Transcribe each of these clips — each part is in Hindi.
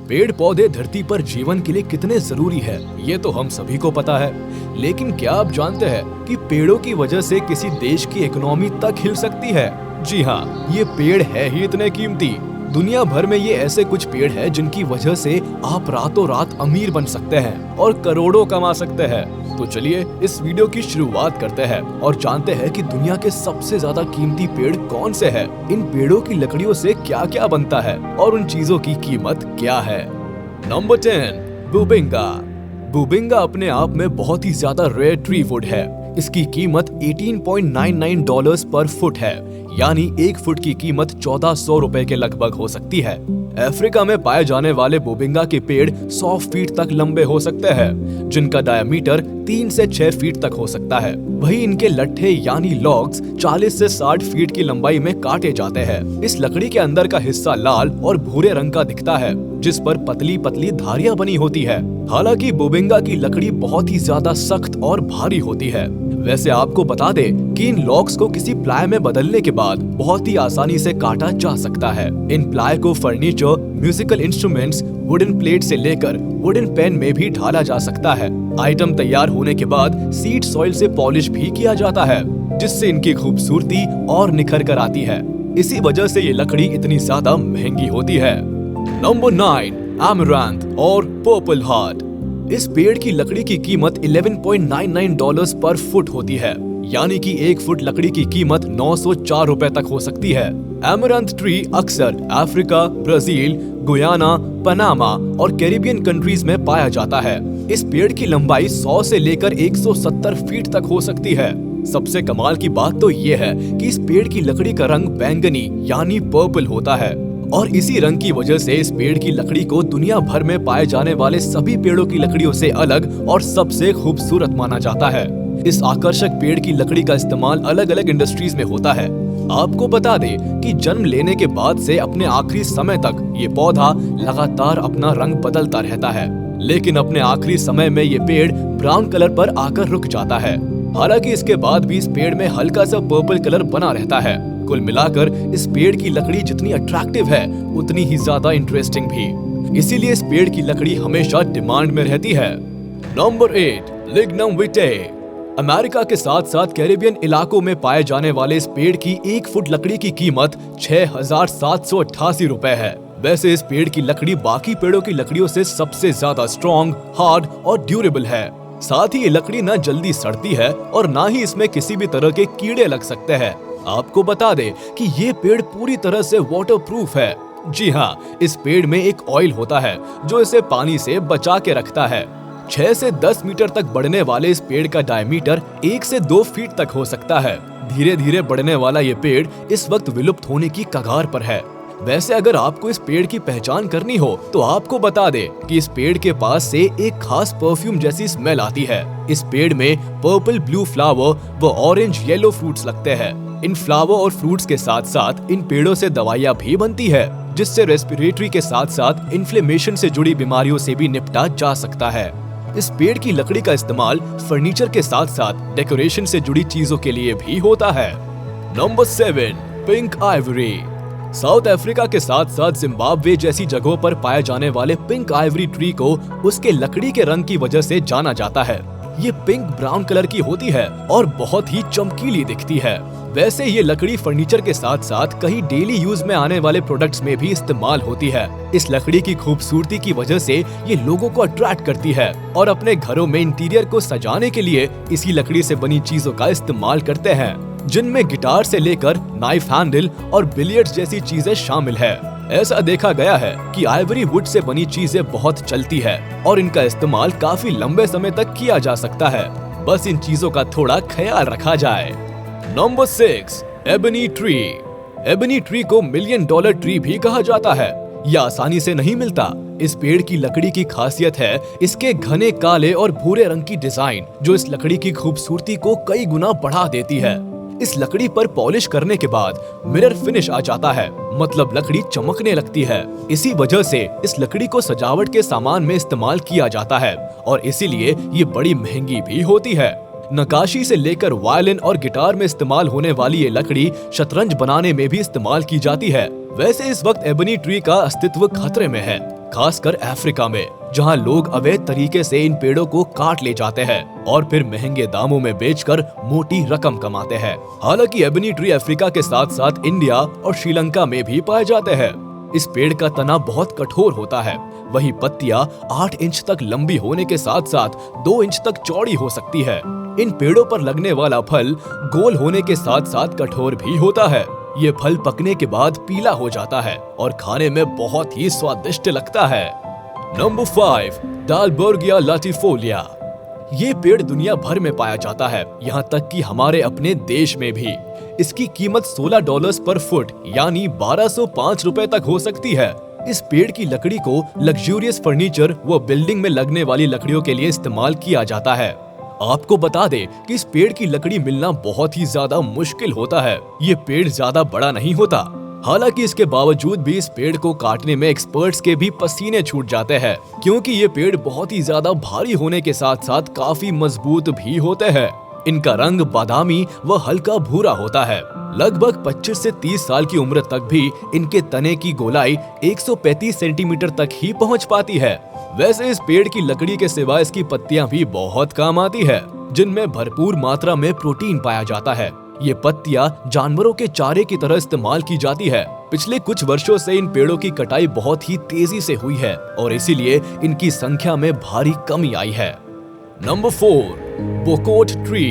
पेड़ पौधे धरती पर जीवन के लिए कितने जरूरी है ये तो हम सभी को पता है, लेकिन क्या आप जानते हैं कि पेड़ों की वजह से किसी देश की इकोनॉमी तक हिल सकती है। जी हाँ, ये पेड़ है ही इतने कीमती। दुनिया भर में ये ऐसे कुछ पेड़ हैं जिनकी वजह से आप रातों रात अमीर बन सकते हैं और करोड़ों कमा सकते हैं। तो चलिए इस वीडियो की शुरुआत करते हैं और जानते हैं कि दुनिया के सबसे ज्यादा कीमती पेड़ कौन से हैं, इन पेड़ों की लकड़ियों से क्या क्या बनता है और उन चीजों की कीमत क्या है। नंबर 10, बुबिंगा। बुबिंगा अपने आप में बहुत ही ज्यादा रेयर ट्री वुड है। इसकी कीमत $18.99 पर फुट है, यानी 1 फुट की कीमत 1400 रुपए के लगभग हो सकती है। अफ्रीका में पाए जाने वाले बुबिंगा के पेड़ 100 फीट तक लंबे हो सकते हैं, जिनका डायमीटर 3 से 6 फीट तक हो सकता है। वहीं इनके लट्ठे यानी लॉग्स 40 से 60 फीट की लंबाई में काटे जाते हैं। इस लकड़ी के अंदर का हिस्सा लाल और भूरे रंग का दिखता है, जिस पर पतली पतली धारियां बनी होती है। हालांकि बुबिंगा की लकड़ी बहुत ही ज्यादा सख्त और भारी होती है। वैसे आपको बता दें कि इन लॉग्स को किसी प्लाई में बदलने के बाद बहुत ही आसानी से काटा जा सकता है। इन प्लाई को furniture, musical instruments, wooden plate से लेकर वुडन पेन में भी ढाला जा सकता है। आइटम तैयार होने के बाद सीड सॉइल से पॉलिश भी किया जाता है, जिससे इनकी खूबसूरती और निखर कर आती है। इसी वजह से ये लकड़ी इतनी ज्यादा महंगी होती है। नंबर 9, एमरैंथ और पर्पल हार्ट। इस पेड़ की लकड़ी की कीमत $11.99 पर फुट होती है, यानी कि 1 फुट लकड़ी की कीमत 904 रुपए तक हो सकती है। एमरैंथ ट्री अक्सर अफ्रीका, ब्राजील, गुयाना, पनामा और कैरिबियन कंट्रीज में पाया जाता है। इस पेड़ की लंबाई 100 से लेकर 170 फीट तक हो सकती है। सबसे कमाल की बात तो ये है कि इस पेड़ की लकड़ी का रंग बैंगनी यानी पर्पल होता है, और इसी रंग की वजह से इस पेड़ की लकड़ी को दुनिया भर में पाए जाने वाले सभी पेड़ों की लकड़ियों से अलग और सबसे खूबसूरत माना जाता है। इस आकर्षक पेड़ की लकड़ी का इस्तेमाल अलग अलग इंडस्ट्रीज में होता है। आपको बता दें कि जन्म लेने के बाद से अपने आखिरी समय तक ये पौधा लगातार अपना रंग बदलता रहता है, लेकिन अपने आखिरी समय में ये पेड़ ब्राउन कलर पर आकर रुक जाता है। हालांकि इसके बाद भी इस पेड़ में हल्का सा पर्पल कलर बना रहता है। कुल मिलाकर इस पेड़ की लकड़ी जितनी अट्रैक्टिव है, उतनी ही ज्यादा इंटरेस्टिंग भी। इसीलिए इस पेड़ की लकड़ी हमेशा डिमांड में रहती है। नंबर 8, लिग्नम विटाe। अमेरिका के साथ साथ कैरिबियन इलाकों में पाए जाने वाले इस पेड़ की 1 फुट लकड़ी की कीमत 6,788 रुपए है। वैसे इस पेड़ की लकड़ी बाकी पेड़ों की लकड़ियों से सबसे ज्यादा स्ट्रॉन्ग, हार्ड और ड्यूरेबल है। साथ ही ये लकड़ी न जल्दी सड़ती है और ना ही इसमें किसी भी तरह के कीड़े लग सकते हैं। आपको बता दें कि ये पेड़ पूरी तरह से वाटरप्रूफ है। जी हाँ, इस पेड़ में एक ऑयल होता है जो इसे पानी से बचा के रखता है। 6 से 10 मीटर तक बढ़ने वाले इस पेड़ का डायमीटर 1 से 2 फीट तक हो सकता है। धीरे धीरे बढ़ने वाला ये पेड़ इस वक्त विलुप्त होने की कगार पर है। वैसे अगर आपको इस पेड़ की पहचान करनी हो तो आपको बता दें कि इस पेड़ के पास से एक खास परफ्यूम जैसी स्मेल आती है। इस पेड़ में पर्पल ब्लू फ्लावर व ऑरेंज येलो फ्रूट्स लगते हैं। इन फ्लावर और फ्रूट्स के साथ साथ इन पेड़ों से दवाइयाँ भी बनती है, जिससे रेस्पिरेटरी के साथ साथ इन्फ्लेमेशन से जुड़ी बीमारियों से भी निपटा जा सकता है। इस पेड़ की लकड़ी का इस्तेमाल फर्नीचर के साथ साथ डेकोरेशन से जुड़ी चीजों के लिए भी होता है। Number 7, pink Ivory. South Africa के साथ साथ जिम्बाब्वे जैसी जगहों पर पाए जाने वाले पिंक आइवरी ट्री को उसके लकड़ी के रंग की वजह से जाना जाता है। ये पिंक ब्राउन कलर की होती है और बहुत ही चमकीली दिखती है। वैसे ये लकड़ी फर्नीचर के साथ साथ कई डेली यूज में आने वाले प्रोडक्ट्स में भी इस्तेमाल होती है। इस लकड़ी की खूबसूरती की वजह से ये लोगों को अट्रैक्ट करती है और अपने घरों में इंटीरियर को सजाने के लिए इसी लकड़ी से बनी चीजों का इस्तेमाल करते हैं, जिनमें गिटार से लेकर नाइफ हैंडल और बिलियर्ड्स जैसी चीजें शामिल है। ऐसा देखा गया है कि आइवरी वुड से बनी चीजें बहुत चलती है और इनका इस्तेमाल काफी लंबे समय तक किया जा सकता है। बस इन चीजों का थोड़ा ख्याल रखा जाए। Number 6, ebony tree. Ebony tree को $1 मिलियन ट्री भी कहा जाता है। यह आसानी से नहीं मिलता। इस पेड़ की लकड़ी की खासियत है इसके घने काले और भूरे रंग की डिजाइन, जो इस लकड़ी की खूबसूरती को कई गुना बढ़ा देती है। इस लकड़ी पर पॉलिश करने के बाद मिरर फिनिश आ जाता है, मतलब लकड़ी चमकने लगती है। इसी वजह से इस लकड़ी को सजावट के सामान में इस्तेमाल किया जाता है और इसीलिए ये बड़ी महंगी भी होती है। नक्काशी से लेकर वायलिन और गिटार में इस्तेमाल होने वाली ये लकड़ी शतरंज बनाने में भी इस्तेमाल की जाती है। वैसे इस वक्त एबनी ट्री का अस्तित्व खतरे में है, खासकर अफ्रीका में, जहां लोग अवैध तरीके से इन पेड़ों को काट ले जाते हैं और फिर महंगे दामों में बेचकर मोटी रकम कमाते हैं। हालांकि एबनी ट्री अफ्रीका के साथ साथ इंडिया और श्रीलंका में भी पाए जाते हैं। इस पेड़ का तना बहुत कठोर होता है, वही पत्तियां 8 इंच तक लंबी होने के साथ साथ 2 इंच तक चौड़ी हो सकती है। इन पेड़ों पर लगने वाला फल गोल होने के साथ साथ कठोर भी होता है। ये फल पकने के बाद पीला हो जाता है और खाने में बहुत ही स्वादिष्ट लगता है। नंबर 5, डालबर्गिया लाटिफोलिया। ये पेड़ दुनिया भर में पाया जाता है, यहाँ तक कि हमारे अपने देश में भी। इसकी कीमत $16 पर फुट यानी 1205 रुपए तक हो सकती है। इस पेड़ की लकड़ी को लग्जूरियस फर्नीचर व बिल्डिंग में लगने वाली लकड़ियों के लिए इस्तेमाल किया जाता है। आपको बता दें कि इस पेड़ की लकड़ी मिलना बहुत ही ज्यादा मुश्किल होता है। ये पेड़ ज्यादा बड़ा नहीं होता। हालांकि इसके बावजूद भी इस पेड़ को काटने में एक्सपर्ट्स के भी पसीने छूट जाते हैं, क्योंकि ये पेड़ बहुत ही ज्यादा भारी होने के साथ साथ काफी मजबूत भी होते हैं। इनका रंग बादामी व हल्का भूरा होता है। लगभग 25 से 30 साल की उम्र तक भी इनके तने की गोलाई 135 सेंटीमीटर तक ही पहुंच पाती है। वैसे इस पेड़ की लकड़ी के सिवा इसकी पत्तियां भी बहुत काम आती है, जिनमें भरपूर मात्रा में प्रोटीन पाया जाता है। ये पत्तियां जानवरों के चारे की तरह इस्तेमाल की जाती है। पिछले कुछ वर्षों से इन पेड़ों की कटाई बहुत ही तेजी से हुई है और इसीलिए इनकी संख्या में भारी कमी आई है। Number 4, bocote tree.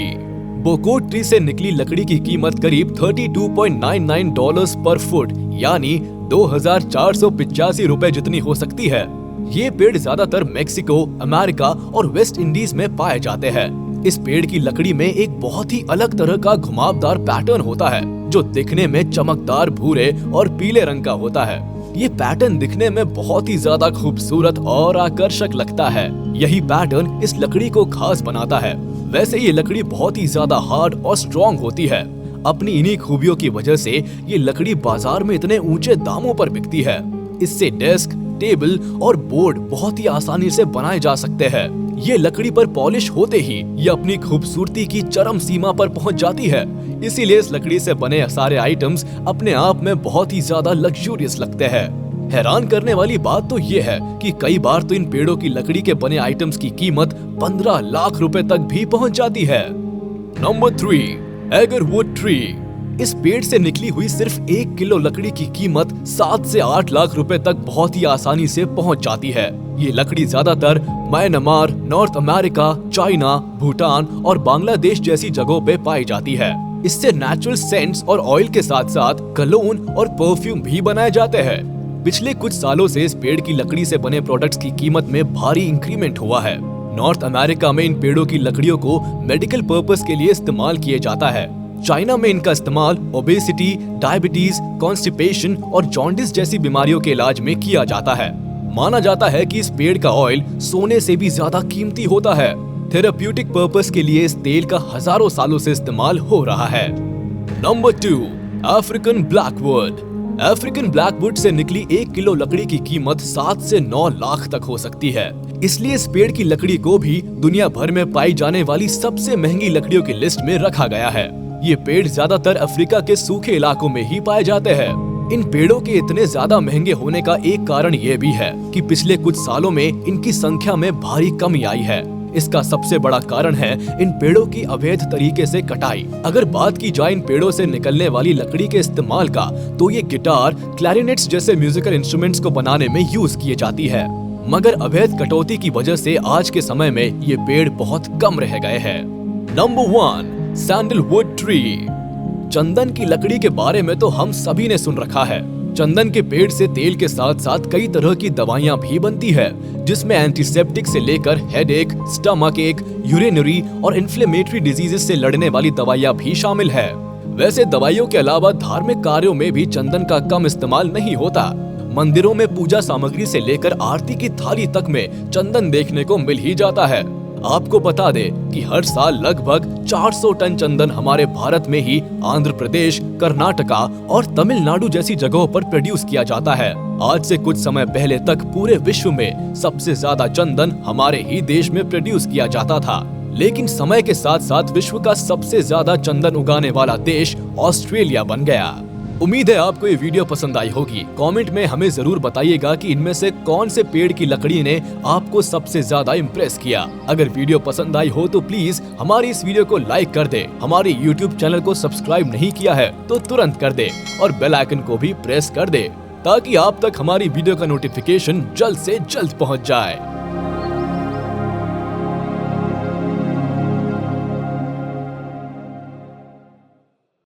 Bocote tree से निकली लकड़ी की कीमत करीब $32.99 पर फुट यानी 2485 रुपए जितनी हो सकती है। ये पेड़ ज्यादातर मेक्सिको, अमेरिका और वेस्ट इंडीज में पाए जाते हैं। इस पेड़ की लकड़ी में एक बहुत ही अलग तरह का घुमावदार पैटर्न होता है, जो दिखने में चमकदार भूरे और पीले रंग का होता है। ये पैटर्न दिखने में बहुत ही ज्यादा खूबसूरत और आकर्षक लगता है। यही पैटर्न इस लकड़ी को खास बनाता है। वैसे ये लकड़ी बहुत ही ज्यादा हार्ड और स्ट्रॉन्ग होती है। अपनी इन्हीं खूबियों की वजह से ये लकड़ी बाजार में इतने ऊंचे दामों पर बिकती है। इससे डेस्क, टेबल और बोर्ड बहुत ही आसानी से बनाए जा सकते हैं। ये लकड़ी पर पॉलिश होते ही ये अपनी खूबसूरती की चरम सीमा पर पहुंच जाती है। इसीलिए इस लकड़ी से बने सारे आइटम्स अपने आप में बहुत ही ज्यादा लग्जूरियस लगते हैं। हैरान करने वाली बात तो ये है कि कई बार तो इन पेड़ों की लकड़ी के बने आइटम्स की कीमत 15 लाख रुपए तक भी पहुंच जाती है। Number 3, agarwood tree. इस पेड़ से निकली हुई सिर्फ 1 किलो लकड़ी की कीमत 7 से 8 लाख रुपए तक बहुत ही आसानी से पहुंच जाती है। ये लकड़ी ज्यादातर Myanmar, north America, China, Bhutan और बांग्लादेश जैसी जगहों पे पाई जाती है। इससे नेचुरल सेंट्स और ऑयल के साथ साथ कलोन और परफ्यूम भी बनाए जाते हैं। पिछले कुछ सालों से इस पेड़ की लकड़ी से बने प्रोडक्ट्स की कीमत में भारी इंक्रीमेंट हुआ है। नॉर्थ अमेरिका में इन पेड़ों की लकड़ियों को मेडिकल पर्पस के लिए इस्तेमाल किया जाता है। चाइना में इनका इस्तेमाल ओबेसिटी, डायबिटीज, कॉन्स्टिपेशन और जॉन्डिस जैसी बीमारियों के इलाज में किया जाता है। माना जाता है कि इस पेड़ का ऑयल सोने से भी ज्यादा कीमती होता है। थेराप्यूटिक पर्पस के लिए इस तेल का हजारों सालों से इस्तेमाल हो रहा है। Number 2, African Blackwood. African Blackwood से निकली 1 किलो लकड़ी की कीमत 7 से 9 लाख तक हो सकती है। इसलिए इस पेड़ की लकड़ी को भी दुनिया भर में पाई जाने वाली सबसे महंगी लकड़ियों की लिस्ट में रखा गया है। ये पेड़ ज्यादातर अफ्रीका के सूखे इलाकों में ही पाए जाते हैं। इन पेड़ों के इतने ज्यादा महंगे होने का एक कारण ये भी है कि पिछले कुछ सालों में इनकी संख्या में भारी कमी आई है। इसका सबसे बड़ा कारण है इन पेड़ों की अवैध तरीके से कटाई। अगर बात की जाए इन पेड़ों से निकलने वाली लकड़ी के इस्तेमाल का, तो ये गिटार, क्लैरिनेट्स जैसे म्यूजिकल इंस्ट्रूमेंट्स को बनाने में यूज किए जाती है। मगर अवैध कटौती की वजह से आज के समय में ये पेड़ बहुत कम रह गए हैं। Number 1, sandalwood tree. चंदन की लकड़ी के बारे में तो हम सभी ने सुन रखा है। चंदन के पेड़ से तेल के साथ साथ कई तरह की दवाइयां भी बनती है, जिसमें एंटीसेप्टिक से लेकर हेडेक, स्टमक एक, यूरिनरी और इन्फ्लेमेटरी डिजीजेस से लड़ने वाली दवाइयां भी शामिल है। वैसे दवाइयों के अलावा धार्मिक कार्यों में भी चंदन का कम इस्तेमाल नहीं होता। मंदिरों में पूजा सामग्री से लेकर आरती की थाली तक में चंदन देखने को मिल ही जाता है। आपको बता दें कि हर साल लगभग 400 टन चंदन हमारे भारत में ही आंध्र प्रदेश, कर्नाटका और तमिलनाडु जैसी जगहों पर प्रोड्यूस किया जाता है। आज से कुछ समय पहले तक पूरे विश्व में सबसे ज्यादा चंदन हमारे ही देश में प्रोड्यूस किया जाता था, लेकिन समय के साथ साथ विश्व का सबसे ज्यादा चंदन उगाने वाला देश ऑस्ट्रेलिया बन गया। उम्मीद है आपको ये वीडियो पसंद आई होगी। कमेंट में हमें जरूर बताइएगा कि इनमें से कौन से पेड़ की लकड़ी ने आपको सबसे ज्यादा इम्प्रेस किया। अगर वीडियो पसंद आई हो तो प्लीज हमारी इस वीडियो को लाइक कर दे। हमारे YouTube चैनल को सब्सक्राइब नहीं किया है तो तुरंत कर दे और बेल आइकन को भी प्रेस कर दे ताकि आप तक हमारी वीडियो का नोटिफिकेशन जल्द से जल्द पहुंच जाए।